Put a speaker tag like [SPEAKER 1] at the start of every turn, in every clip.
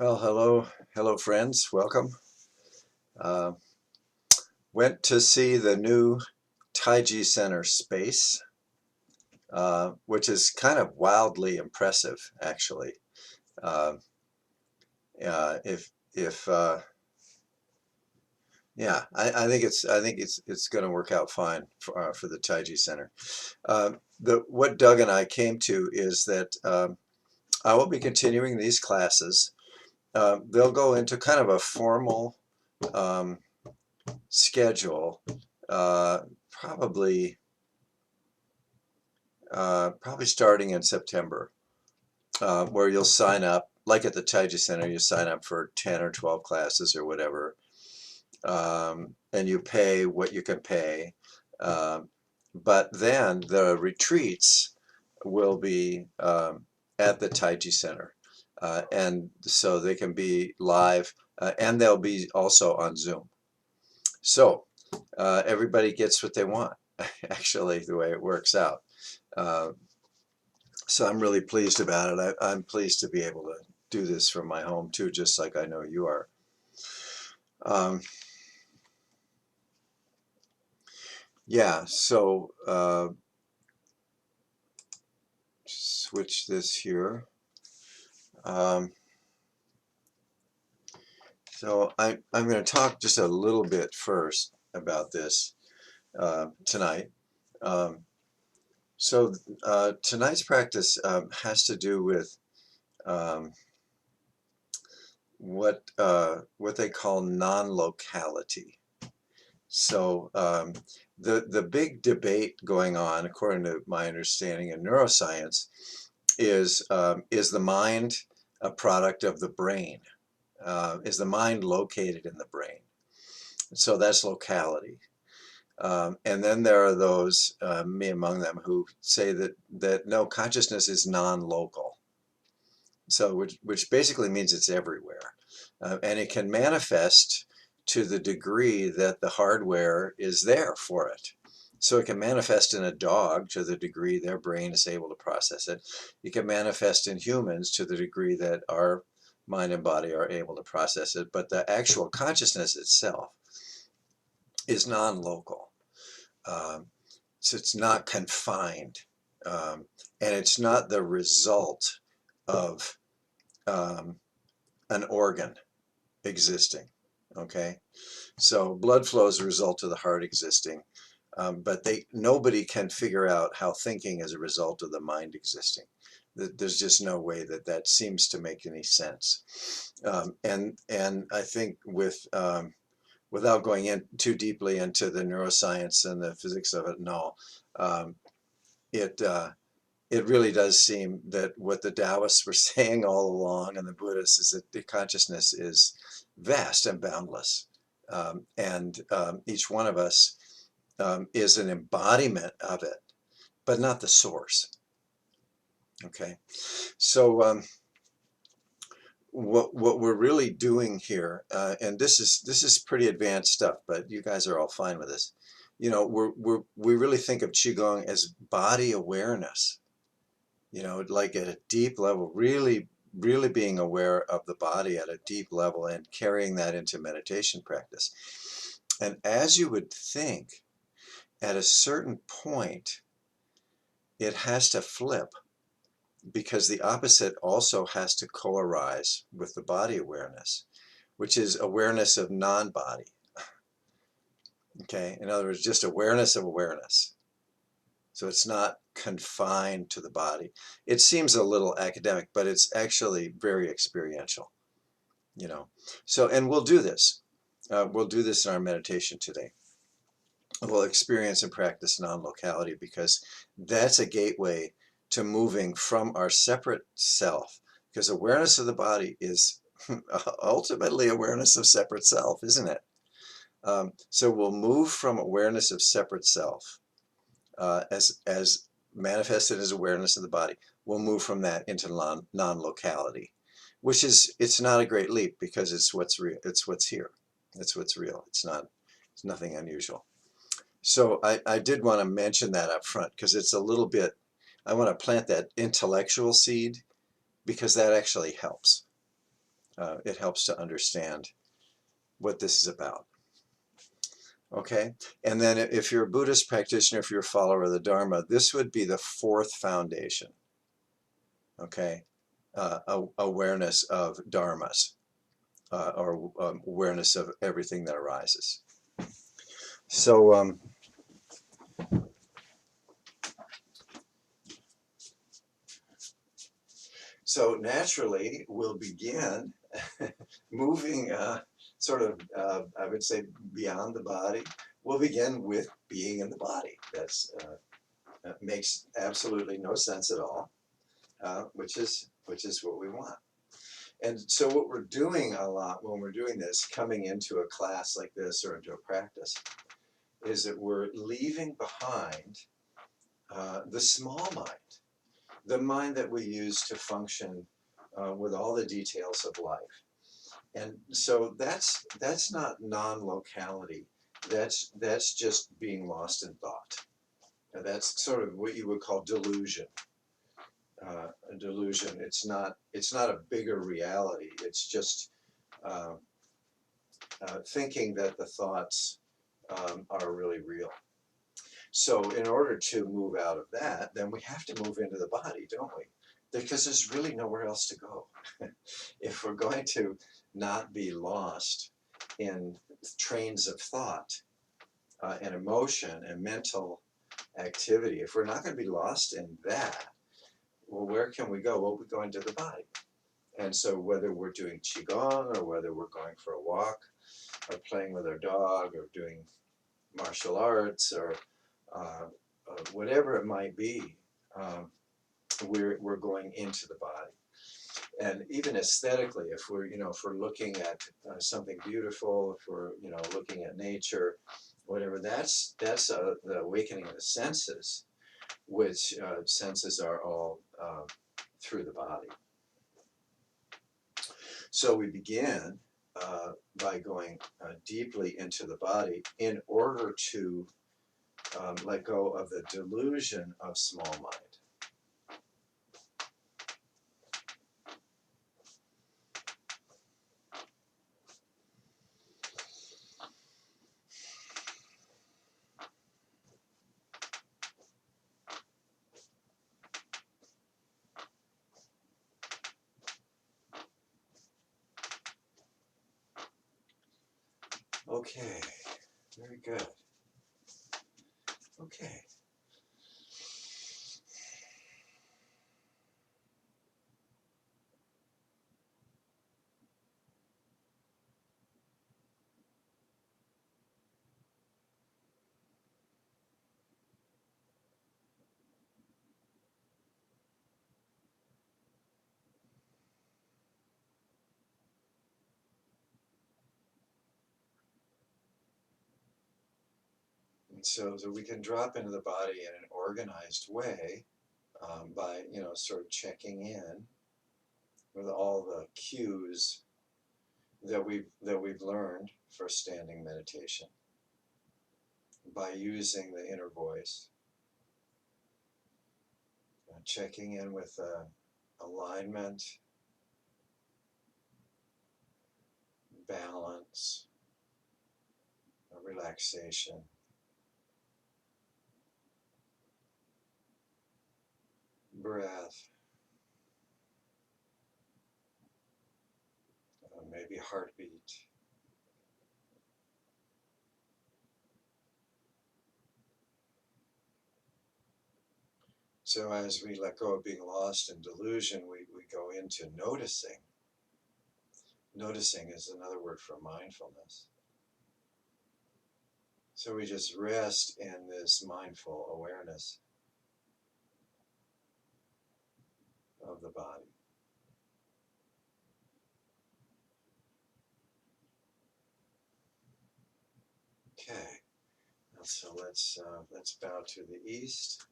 [SPEAKER 1] Well, hello friends, welcome. Uh, Went to see the new Taiji Center space, which is kind of wildly impressive, actually. Uh, if Yeah, I think it's going to work out fine for the Taiji Center. The what Doug and I came to is that I will be continuing these classes. They'll go into kind of a formal um, schedule, uh, probably probably starting in September, where you'll sign up, like at the Taiji Center, you sign up for 10 or 12 classes or whatever, and you pay what you can pay. Um, but then the retreats will be at the Taiji Center, and so they can be live, and they'll be also on Zoom. So everybody gets what they want, actually, the way it works out. Uh, so I'm really pleased about it. I'm pleased to be able to do this from my home too, just like I know you are. Um, yeah, so switch this here. Um, I'm going to talk just a little bit first about this tonight. Um, tonight's practice has to do with um, what they call non-locality. So the big debate going on, according to my understanding in neuroscience, is the mind a product of the brain? Is the mind located in the brain? So that's locality. And then there are those, me among them, who say that no, consciousness is non-local. So which basically means it's everywhere, and it can manifest to the degree that the hardware is there for it. So it can manifest in a dog to the degree their brain is able to process it. It can manifest in humans to the degree that our mind and body are able to process it. But the actual consciousness itself is non-local. So it's not confined, and it's not the result of um, an organ existing. Okay, so blood flow is a result of the heart existing, but nobody can figure out how thinking is a result of the mind existing. There's just no way that seems to make any sense. And I think without going in too deeply into the neuroscience and the physics of it and all, um, it it really does seem that what the Taoists were saying all along and the Buddhists is that the consciousness is vast and boundless. And each one of us is an embodiment of it, but not the source. Okay, so what we're really doing here, and this is pretty advanced stuff, but you guys are all fine with this. You know, we really think of Qigong as body awareness. You know, like at a deep level, really being aware of the body at a deep level and carrying that into meditation practice. And as you would think, at a certain point, it has to flip because the opposite also has to co-arise with the body awareness, which is awareness of non-body. Okay, in other words, just awareness of awareness. So it's not confined to the body. It seems a little academic, but it's actually very experiential, you know. So, and we'll do this. We'll do this in our meditation today. We'll experience and practice non-locality because that's a gateway to moving from our separate self. Because awareness of the body is ultimately awareness of separate self, isn't it? So we'll move from awareness of separate self as manifested as awareness of the body. We'll move from that into non-locality, which is, it's not a great leap because it's what's real. It's what's here. It's what's real. It's nothing unusual. So I did want to mention that up front because it's a little bit, I want to plant that intellectual seed because that actually helps. it helps to understand what this is about. Okay, and then if you're a Buddhist practitioner, if you're a follower of the Dharma, this would be the fourth foundation. Okay, awareness of dharmas, or awareness of everything that arises. So so naturally we'll begin moving sort of, I would say, beyond the body. We'll begin with being in the body. That makes absolutely no sense at all, which is what we want. And so what we're doing a lot when we're doing this, coming into a class like this or into a practice, is that we're leaving behind the small mind, the mind that we use to function with all the details of life. And so that's not non-locality. That's just being lost in thought. That's sort of what you would call delusion. A delusion. It's not a bigger reality. It's just uh, thinking that the thoughts are really real. So in order to move out of that, then we have to move into the body, don't we? Because there's really nowhere else to go. If we're going to not be lost in trains of thought and emotion and mental activity, if we're not going to be lost in that, well, where can we go? Well, we go into the body. And so whether we're doing Qigong or whether we're going for a walk or playing with our dog or doing martial arts or whatever it might be, we're going into the body. And even aesthetically, if we're looking at something beautiful, if we're looking at nature, whatever, that's the awakening of the senses, which senses are all through the body. So we begin by going deeply into the body in order to let go of the delusion of small mind. Okay, very good. Okay. And so we can drop into the body in an organized way by sort of checking in with all the cues that we've learned for standing meditation, by using the inner voice, checking in with alignment, balance, relaxation. Breath, maybe heartbeat. So as we let go of being lost in delusion, we go into noticing. Noticing is another word for mindfulness. So we just rest in this mindful awareness of the body. Okay, so let's bow to the east.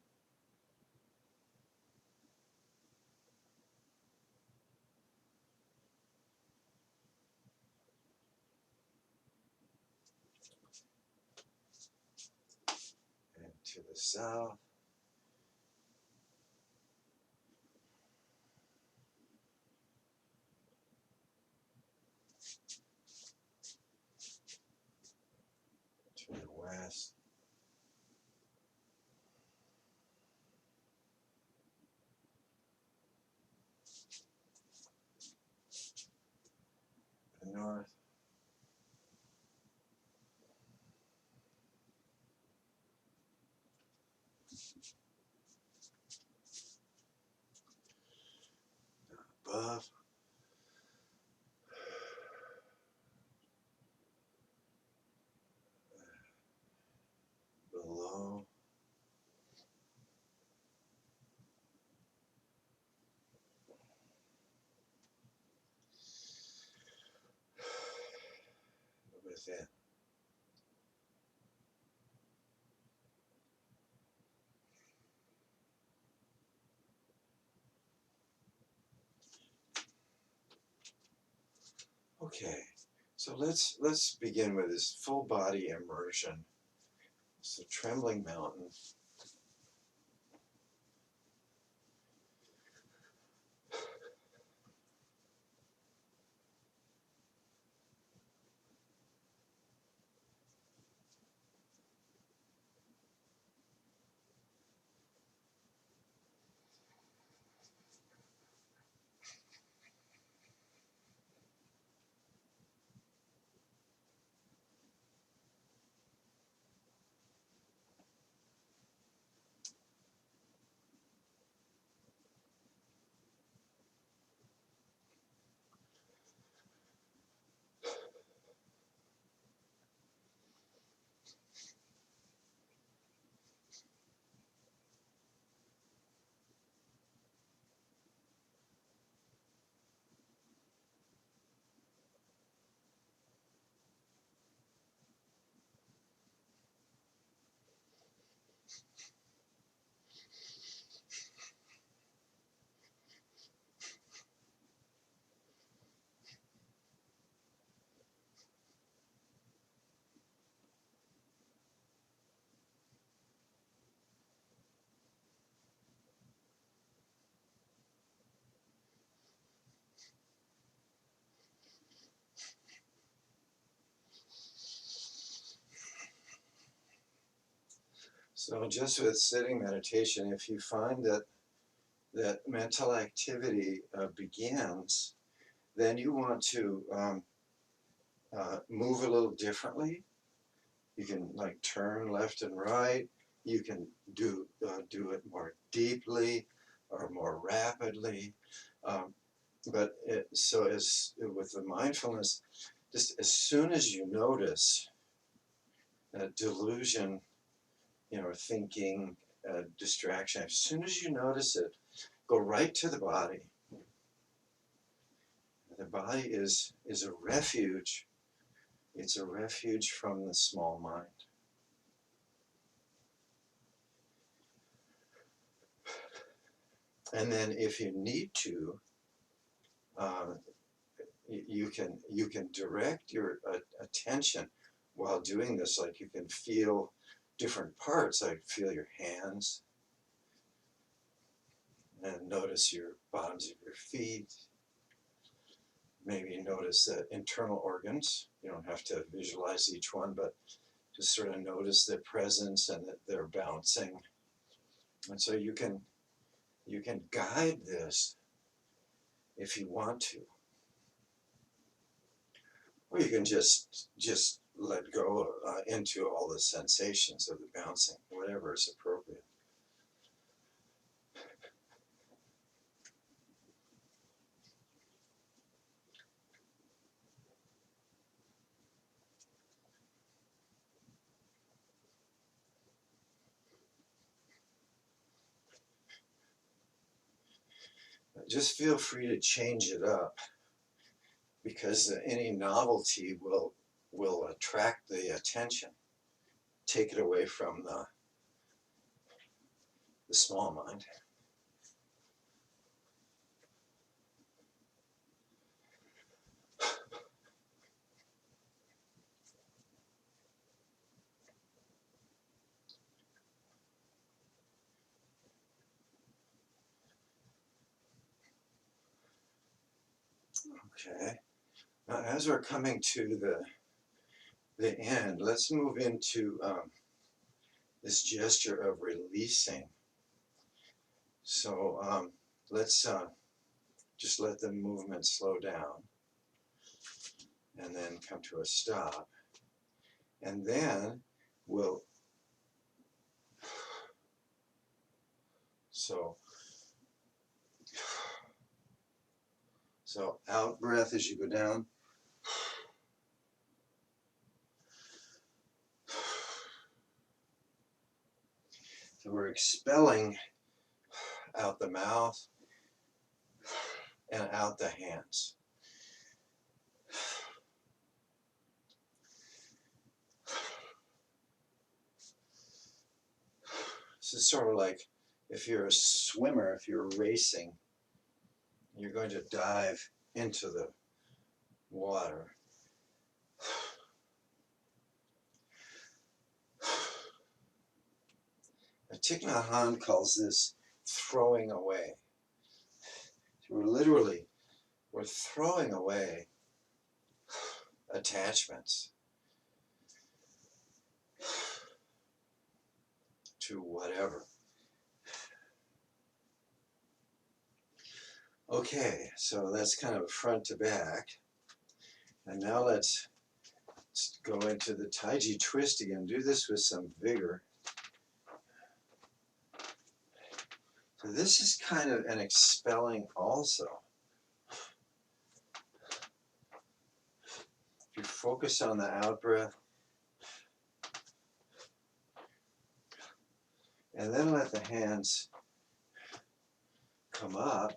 [SPEAKER 1] And to the south. Yes. The north. Above. Below. Within. Okay, so let's begin with this full body immersion. It's a trembling mountain. So just with sitting meditation, if you find that mental activity begins, then you want to move a little differently. You can like turn left and right. You can do it more deeply or more rapidly. Um, so as with the mindfulness, just as soon as you notice delusion, thinking, distraction, as soon as you notice it, go right to the body. The body is a refuge. It's a refuge from the small mind. And then if you need to, uh, you can direct your attention while doing this. Like you can feel different parts. Like feel your hands and notice your bottoms of your feet. Maybe notice the internal organs. You don't have to visualize each one, but just sort of notice their presence and that they're bouncing. And so you can guide this if you want to, or you can just let go into all the sensations of the bouncing, whatever is appropriate. Just feel free to change it up, because any novelty will attract the attention, take it away from the small mind. Okay. Now, as we're coming to the end, let's move into this gesture of releasing. So let's just let the movement slow down and then come to a stop. And then we'll, so out breath as you go down. So we're expelling out the mouth and out the hands. This is sort of like if you're a swimmer, if you're racing, you're going to dive into the water. Thich Nhat Hanh calls this throwing away. So we're throwing away attachments to whatever. Okay, so that's kind of front to back. And now let's go into the Tai Chi twist again. Do this with some vigor. So this is kind of an expelling also. If you focus on the out breath, and then let the hands come up,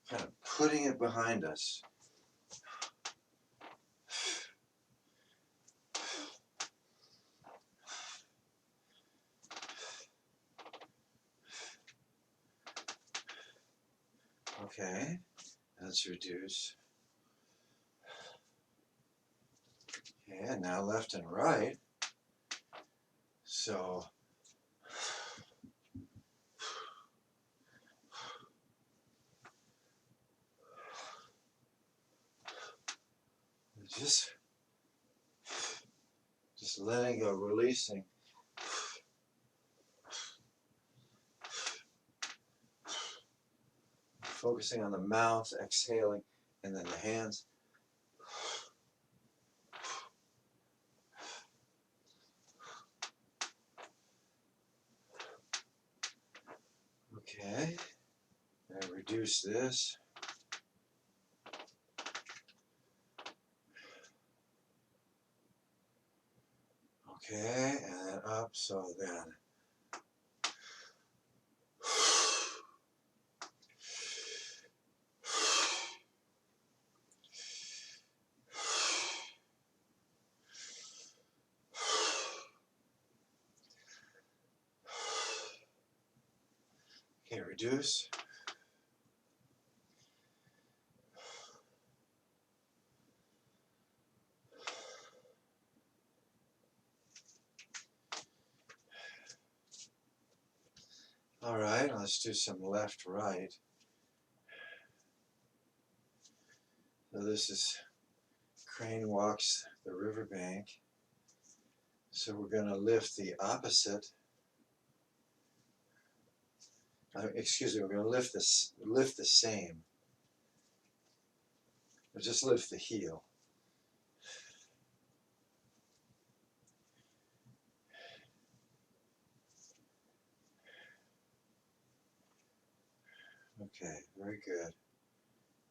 [SPEAKER 1] kind of putting it behind us. Okay, let's reduce. Okay, and now left and right. So just letting go, releasing. Focusing on the mouth, exhaling, and then the hands. Okay, and reduce this. Okay, and then up, so then. Okay, reduce. All right, let's do some left, right. So this is crane walks the riverbank. So we're going to lift the opposite. Excuse me, we're going to lift the same. Or just lift the heel. Okay, very good.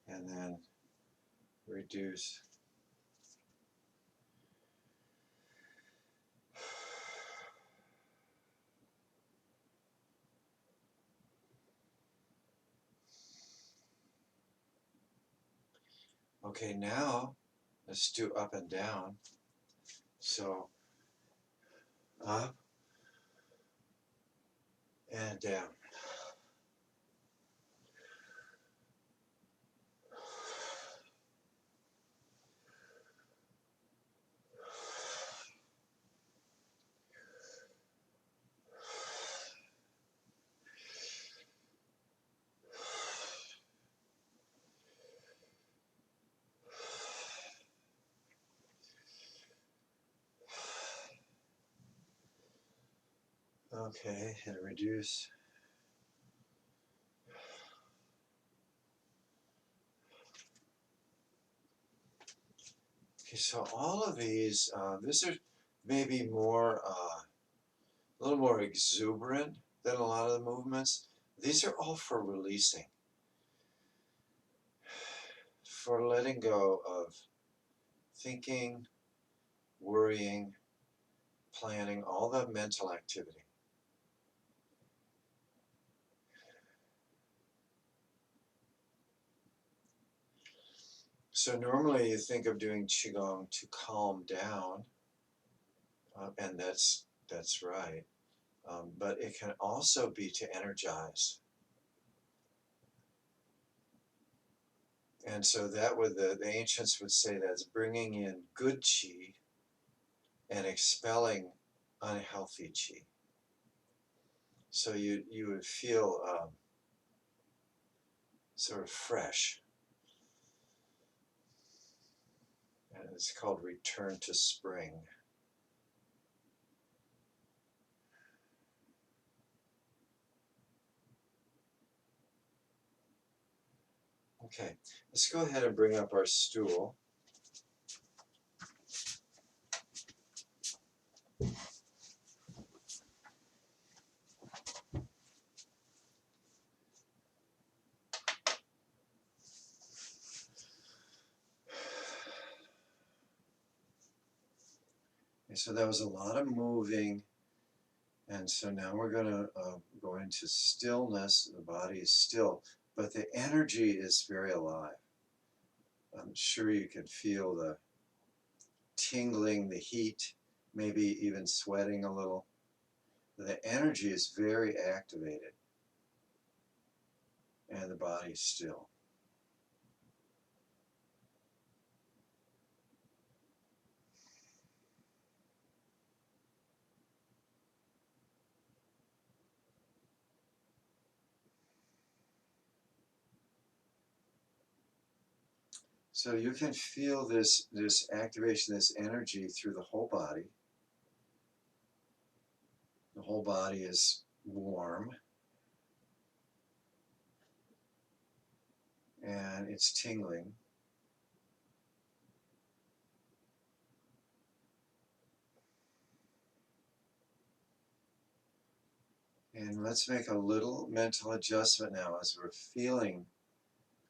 [SPEAKER 1] And then reduce. Okay, now let's do up and down. So up and down. Okay, and reduce. Okay, so all of these are maybe more, a little more exuberant than a lot of the movements. These are all for releasing, for letting go of thinking, worrying, planning, all the mental activity. So normally you think of doing Qigong to calm down, and that's right. But it can also be to energize. And so that would the ancients would say that's bringing in good qi and expelling unhealthy qi. So you would feel sort of fresh. And it's called return to spring. Okay, let's go ahead and bring up our stool. And so that was a lot of moving. And so now we're going to go into stillness. The body is still, but the energy is very alive. I'm sure you can feel the tingling, the heat, maybe even sweating a little. The energy is very activated, and the body's still. So you can feel this activation, this energy through the whole body. The whole body is warm, and it's tingling. And let's make a little mental adjustment now as we're feeling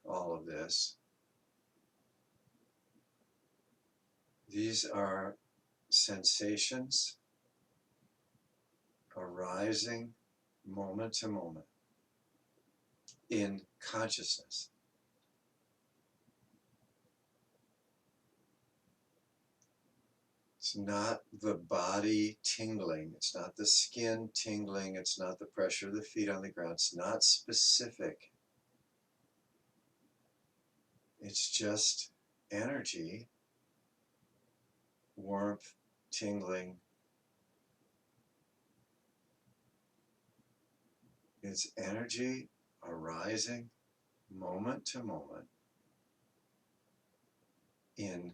[SPEAKER 1] all of this. These are sensations arising moment to moment in consciousness. It's not the body tingling. It's not the skin tingling. It's not the pressure of the feet on the ground. It's not specific. It's just energy, warmth, tingling. It's energy arising moment to moment in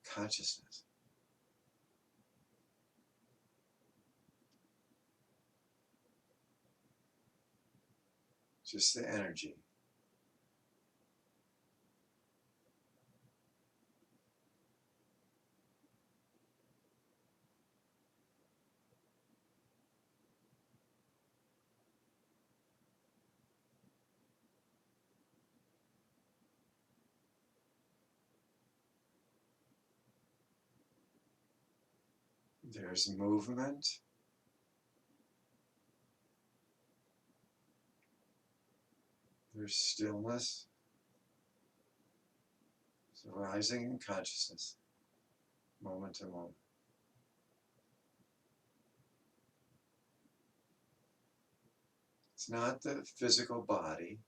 [SPEAKER 1] consciousness. Just the energy. There's movement. There's stillness. It's arising in consciousness, moment to moment. It's not the physical body.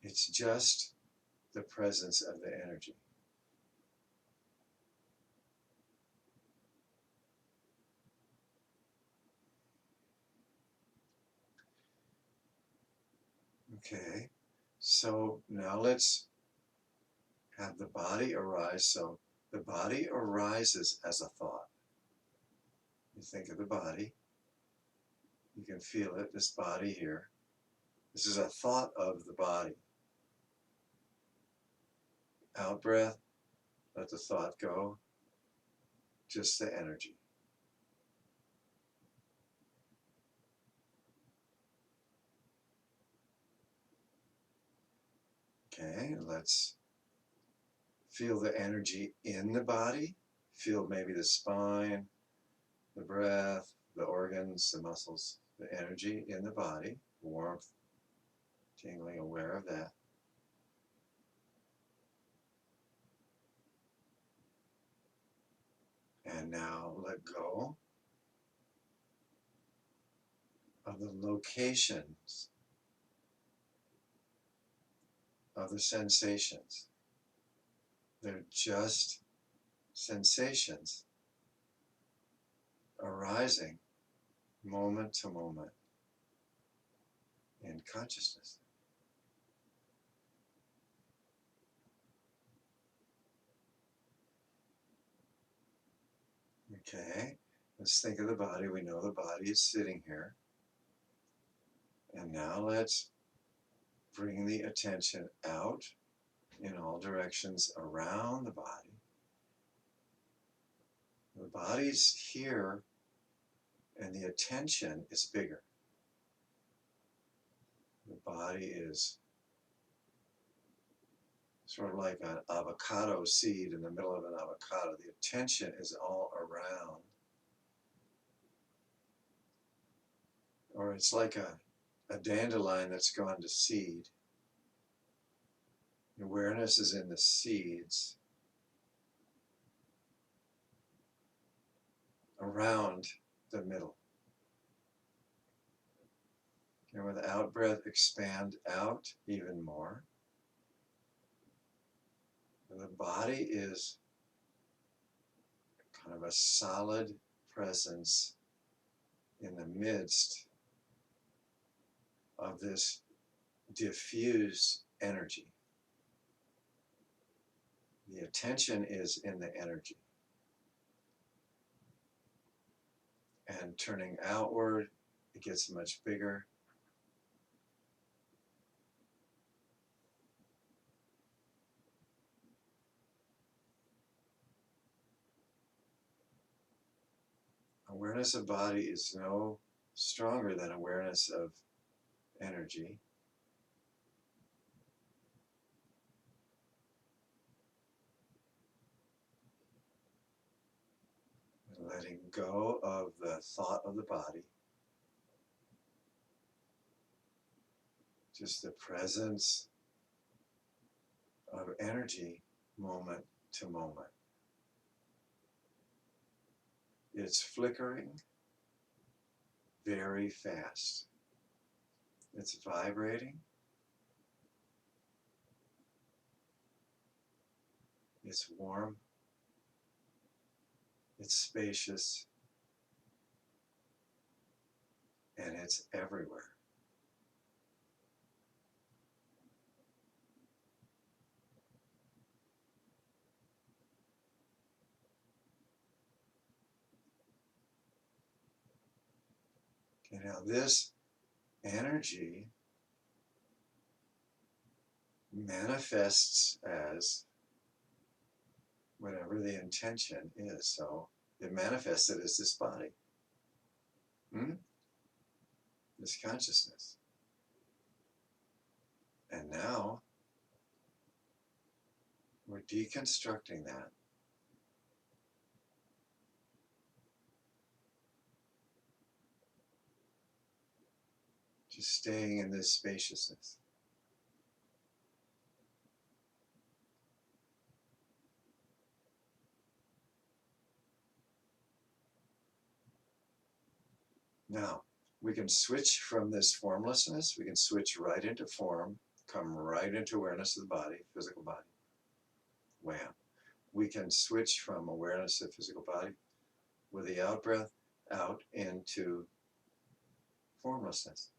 [SPEAKER 1] It's just the presence of the energy. Okay, so now let's have the body arise. So the body arises as a thought. You think of the body. You can feel it, this body here. This is a thought of the body. Out breath, let the thought go, just the energy. Okay, let's feel the energy in the body. Feel maybe the spine, the breath, the organs, the muscles, the energy in the body, warmth, tingling, aware of that. And now let go of the locations of the sensations. They're just sensations arising moment to moment in consciousness. Okay, let's think of the body. We know the body is sitting here. And now let's bring the attention out in all directions around the body. The body's here and the attention is bigger. The body is sort of like an avocado seed in the middle of an avocado. The attention is all around. Or it's like a dandelion that's gone to seed. Awareness is in the seeds around the middle. And with out breath, expand out even more. And the body is kind of a solid presence in the midst of this diffuse energy. The attention is in the energy. And turning outward, it gets much bigger. Awareness of body is no stronger than awareness of energy. And letting go of the thought of the body. Just the presence of energy moment to moment. It's flickering very fast. It's vibrating. It's warm. It's spacious. And it's everywhere. Okay, now this energy manifests as whatever the intention is. So it manifested as this body, this consciousness. And now we're deconstructing that. Just staying in this spaciousness. Now, we can switch from this formlessness, we can switch right into form, come right into awareness of the body, physical body. Wham. We can switch from awareness of physical body with the out breath out into formlessness.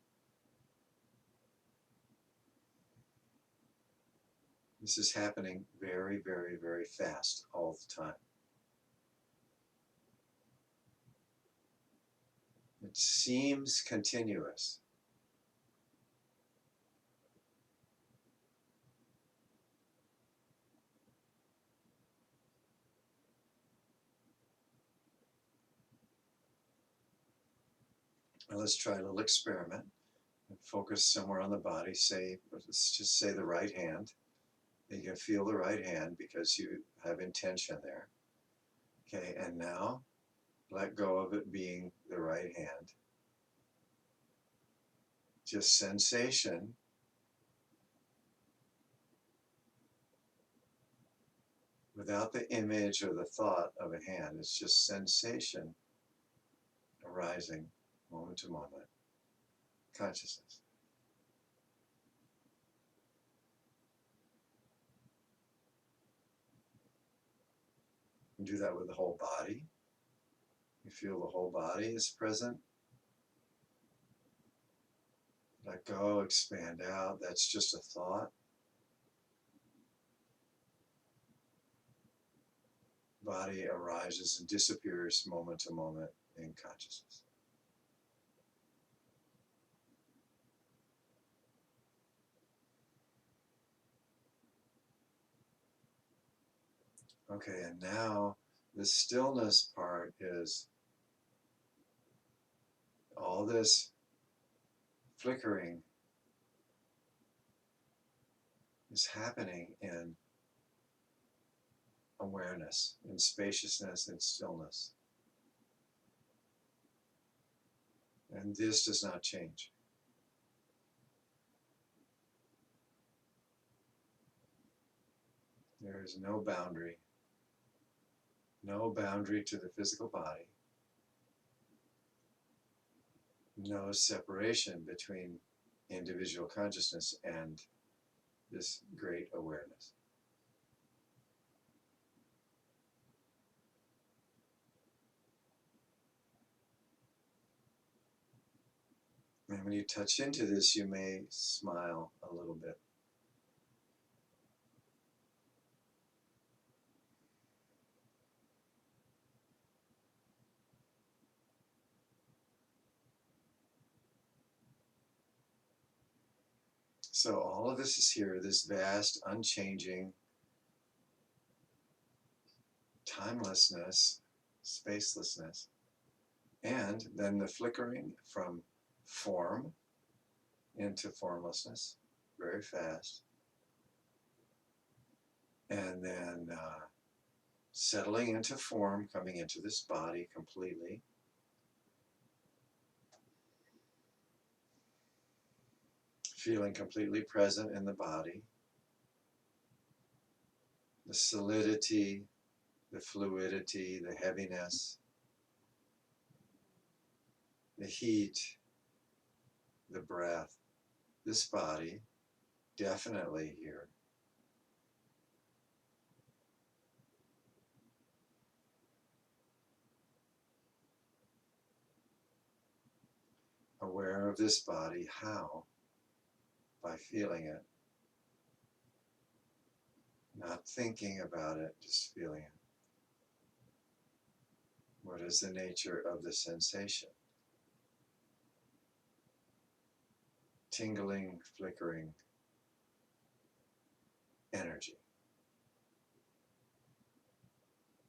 [SPEAKER 1] This is happening very, very, very fast all the time. It seems continuous. Now let's try a little experiment and focus somewhere on the body. Let's just say the right hand. You can feel the right hand because you have intention there. Okay, and now let go of it being the right hand. Just sensation. Without the image or the thought of a hand, it's just sensation arising moment to moment. Consciousness. You do that with the whole body. You feel the whole body is present. Let go, expand out. That's just a thought. Body arises and disappears moment to moment in consciousness. Okay, and now the stillness part is all this flickering is happening in awareness, in spaciousness and stillness. And this does not change. There is no boundary to the physical body, no separation between individual consciousness and this great awareness. And when you touch into this, you may smile a little bit. So all of this is here, this vast, unchanging, timelessness, spacelessness, and then the flickering from form into formlessness, very fast, and then settling into form, coming into this body completely, feeling completely present in the body, the solidity, the fluidity, the heaviness, the heat, the breath, this body, definitely here. Aware of this body, how? By feeling it. Not thinking about it, just feeling it. What is the nature of the sensation? Tingling, flickering energy.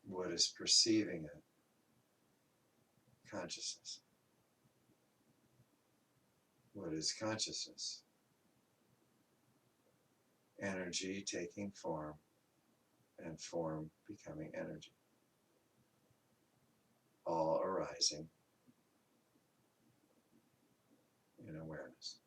[SPEAKER 1] What is perceiving it? Consciousness. What is consciousness? Energy taking form and form becoming energy. All arising in awareness.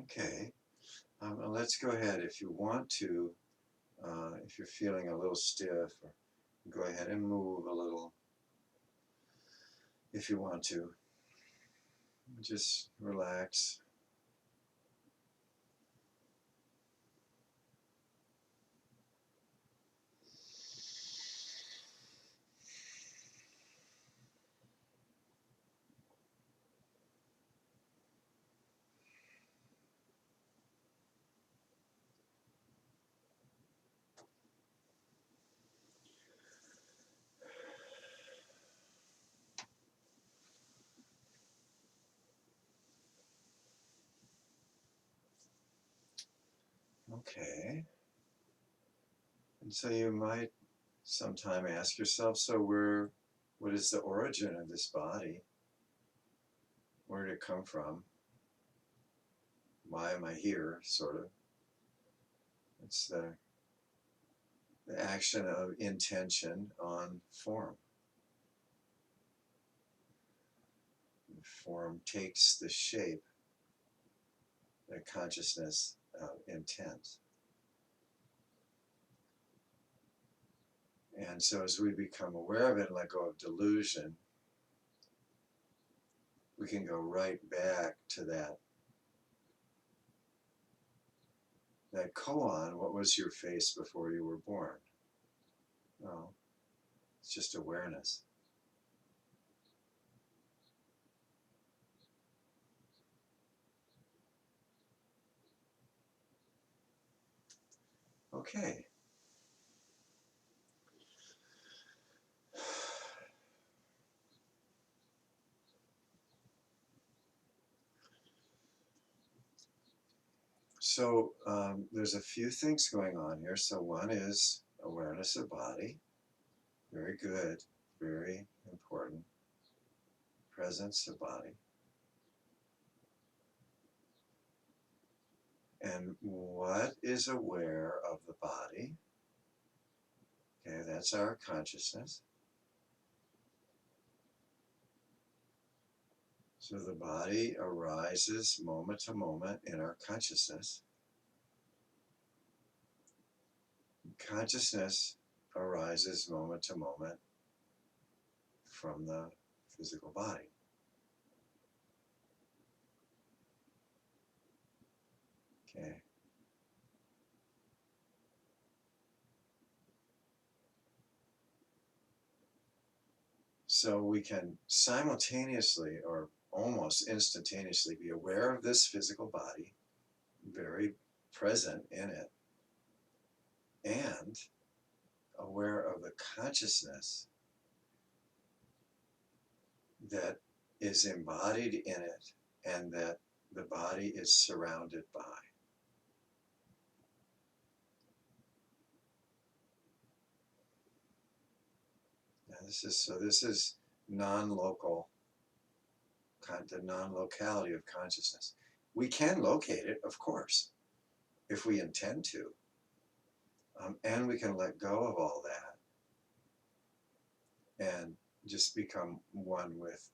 [SPEAKER 1] Okay, let's go ahead. If you want to, if you're feeling a little stiff, or go ahead and move a little. If you want to, just relax. Okay. And so you might sometime ask yourself, so what is the origin of this body? Where did it come from? Why am I here, sort of? It's the action of intention on form. Form takes the shape that consciousness intends. And so as we become aware of it and let go of delusion, we can go right back to that koan. What was your face before you were born? Well, it's just awareness. Okay. So there's a few things going on here. So one is awareness of body. Very good. Very important. Presence of body. And what is aware of the body? Okay, that's our consciousness. So the body arises moment to moment in our consciousness. Consciousness arises moment to moment from the physical body. Okay. So we can simultaneously or almost instantaneously be aware of this physical body, very present in it, and aware of the consciousness that is embodied in it and that the body is surrounded by. Now this is non-local, the non-locality of consciousness. We can locate it, of course, if we intend to, and we can let go of all that and just become one with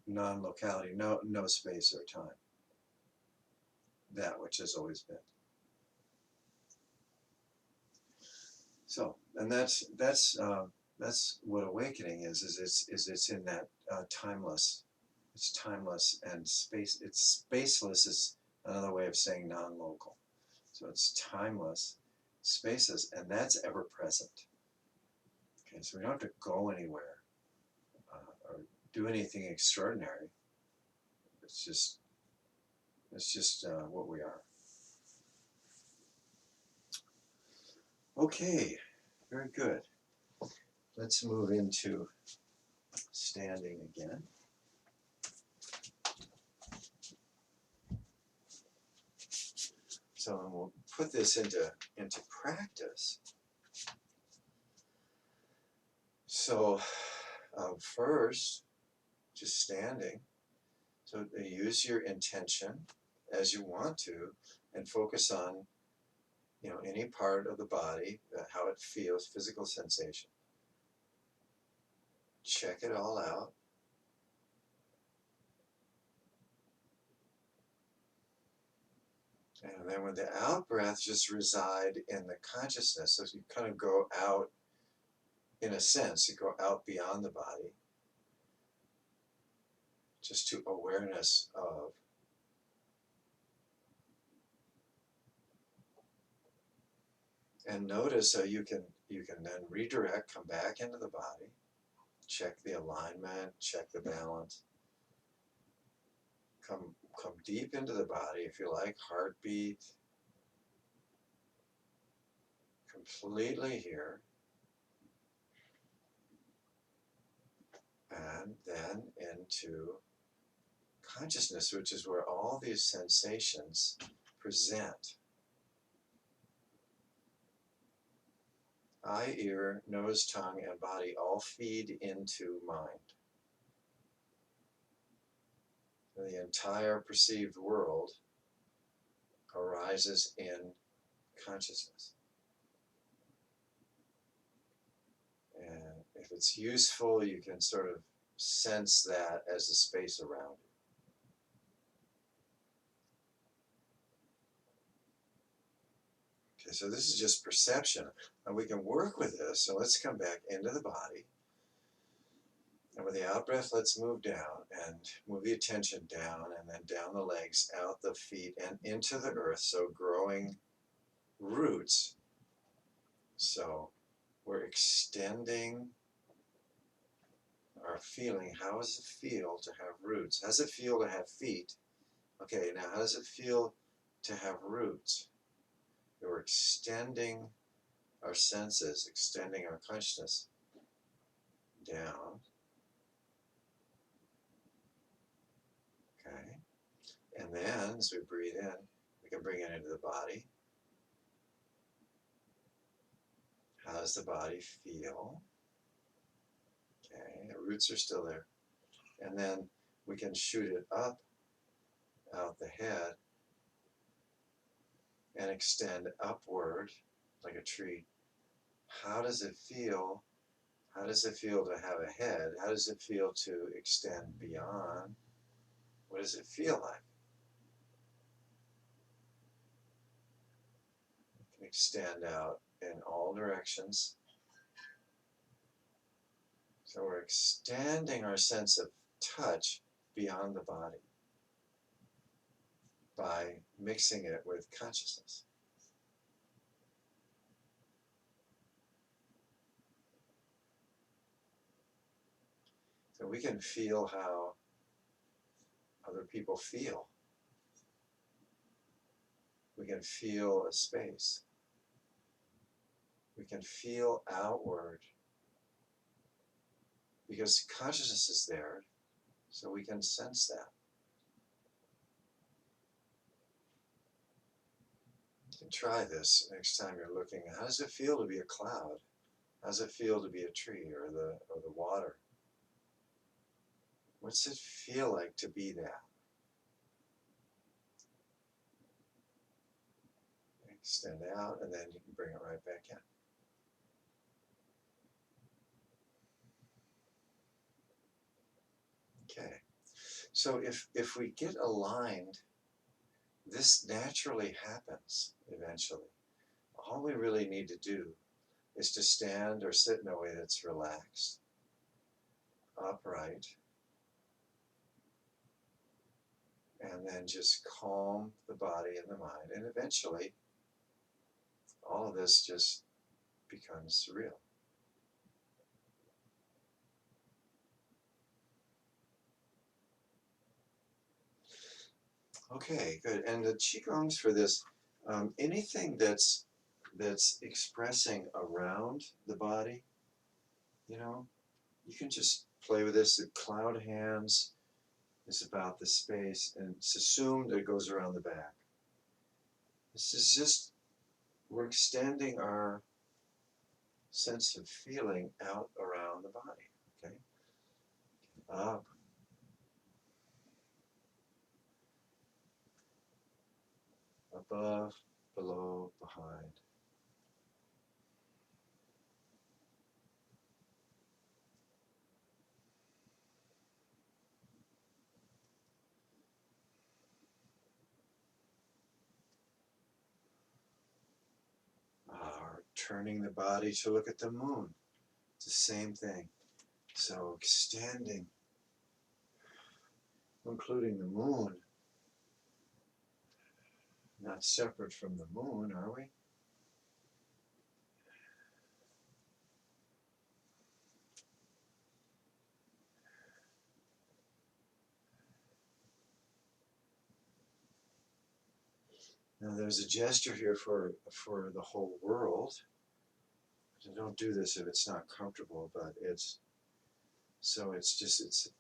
[SPEAKER 1] non-locality, no space or time, that which has always been. So, and that's what awakening is it's in that timeless. It's timeless and space. It's spaceless is another way of saying non-local. So it's timeless, spaceless, and that's ever present. Okay, so we don't have to go anywhere or do anything extraordinary. It's just what we are. Okay, very good. Let's move into standing again. So we'll put this into practice. So first, just standing. So use your intention as you want to, and focus on, any part of the body, how it feels, physical sensation. Check it all out. And then with the out breath, just reside in the consciousness. So you kind of go out, in a sense, you go out beyond the body, just to awareness of. And notice how you can then redirect, come back into the body, check the alignment, check the balance. Come deep into the body, if you like, heartbeat, completely here. And then into consciousness, which is where all these sensations present. Eye, ear, nose, tongue, and body all feed into mind. The entire perceived world arises in consciousness. And if it's useful, you can sort of sense that as the space around you. Okay, so this is just perception. And we can work with this. So let's come back into the body. And with the out breath, let's move down and move the attention down and then down the legs, out the feet, and into the earth. So growing roots. So we're extending our feeling. How does it feel to have roots? How does it feel to have feet? Okay, now how does it feel to have roots? We're extending our senses, extending our consciousness down. Okay. And then as we breathe in, we can bring it into the body. How does the body feel? Okay, the roots are still there. And then we can shoot it up out the head and extend upward like a tree. How does it feel? How does it feel to have a head? How does it feel to extend beyond? What does it feel like? It can extend out in all directions. So we're extending our sense of touch beyond the body by mixing it with consciousness. So we can feel how other people feel. We can feel a space. We can feel outward because consciousness is there, so we can sense that. You can try this next time you're looking. How does it feel to be a cloud? How does it feel to be a tree or the water? What's it feel like to be that? Extend out, and then you can bring it right back in. Okay. So if we get aligned, this naturally happens eventually. All we really need to do is to stand or sit in a way that's relaxed, upright, and then just calm the body and the mind. And eventually, all of this just becomes real. Okay, good. And the Qigongs for this, anything that's expressing around the body, you know, you can just play with this. The cloud hands is about the space, and it's assumed that it goes around the back. This is just, we're extending our sense of feeling out around the body, okay? Up, above, below, behind. Turning the body to look at the moon. It's the same thing. So extending, including the moon. Not separate from the moon, are we? Now there's a gesture here for the whole world. So don't do this if it's not comfortable, but it's, so it's just,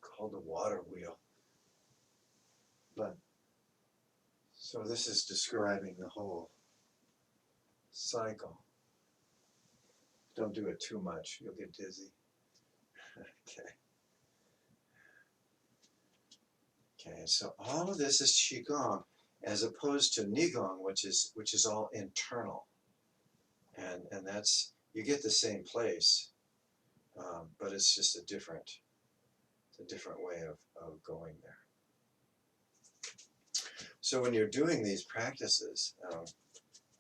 [SPEAKER 1] called the water wheel. But so this is describing the whole cycle. Don't do it too much, you'll get dizzy. Okay. Okay, so all of this is Qigong, as opposed to Nigong, which is all internal. And that's, you get the same place, but it's just a different way of going there. So when you're doing these practices,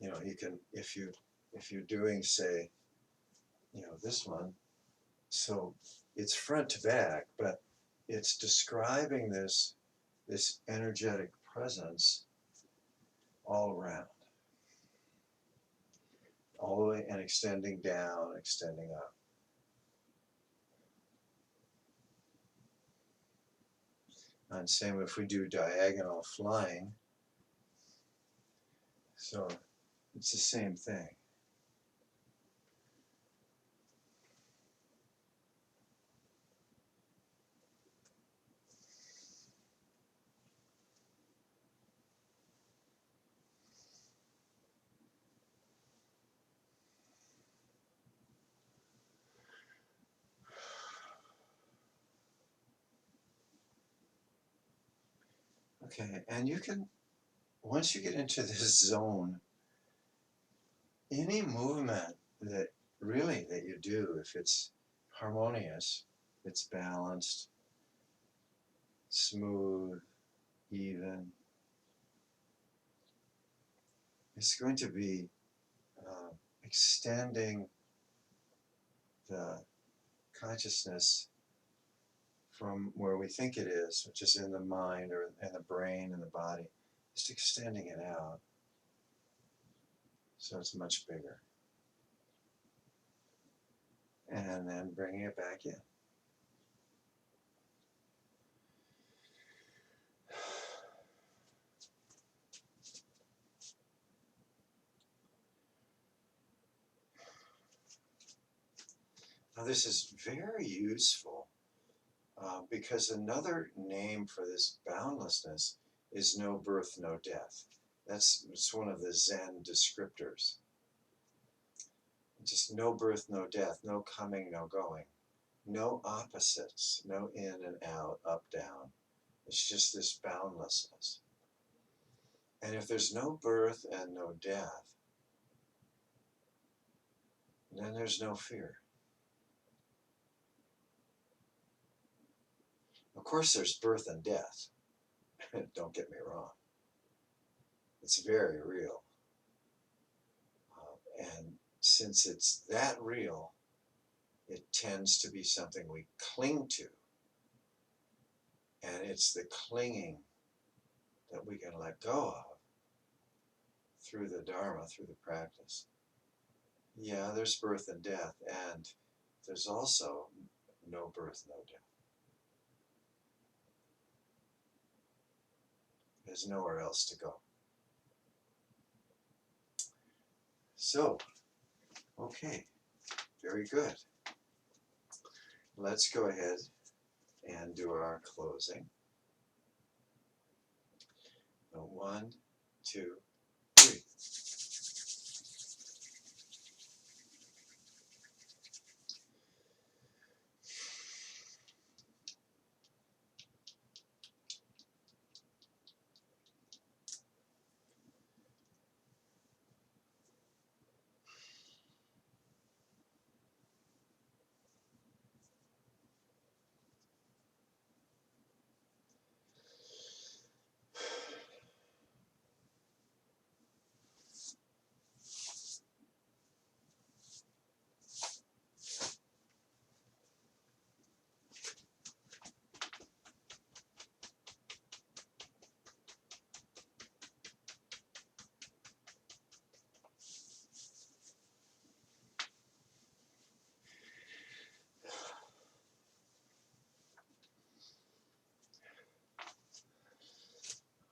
[SPEAKER 1] you know, you can, if you're doing, say, you know, this one, so it's front to back, but it's describing this energetic presence all around, all the way, and extending down, extending up. And same if we do diagonal flying, so it's the same thing. Okay, and you can, once you get into this zone, any movement that you do, if it's harmonious, it's balanced, smooth, even, it's going to be extending the consciousness from where we think it is, which is in the mind or in the brain and the body, just extending it out so it's much bigger. And then bringing it back in. Now this is very useful because another name for this boundlessness is no birth, no death. It's one of the Zen descriptors. Just no birth, no death, no coming, no going. No opposites, no in and out, up, down. It's just this boundlessness. And if there's no birth and no death, then there's no fear. Of course there's birth and death. Don't get me wrong. It's very real. And since it's that real, it tends to be something we cling to. And it's the clinging that we can let go of through the Dharma, through the practice. Yeah, there's birth and death, and there's also no birth, no death. There's nowhere else to go. So, okay, very good. Let's go ahead and do our closing. 1, 2, 3.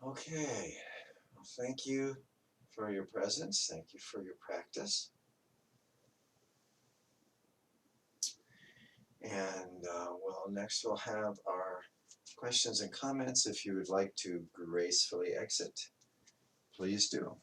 [SPEAKER 1] Okay, well, thank you for your presence. Thank you for your practice. And next we'll have our questions and comments. If you would like to gracefully exit, please do.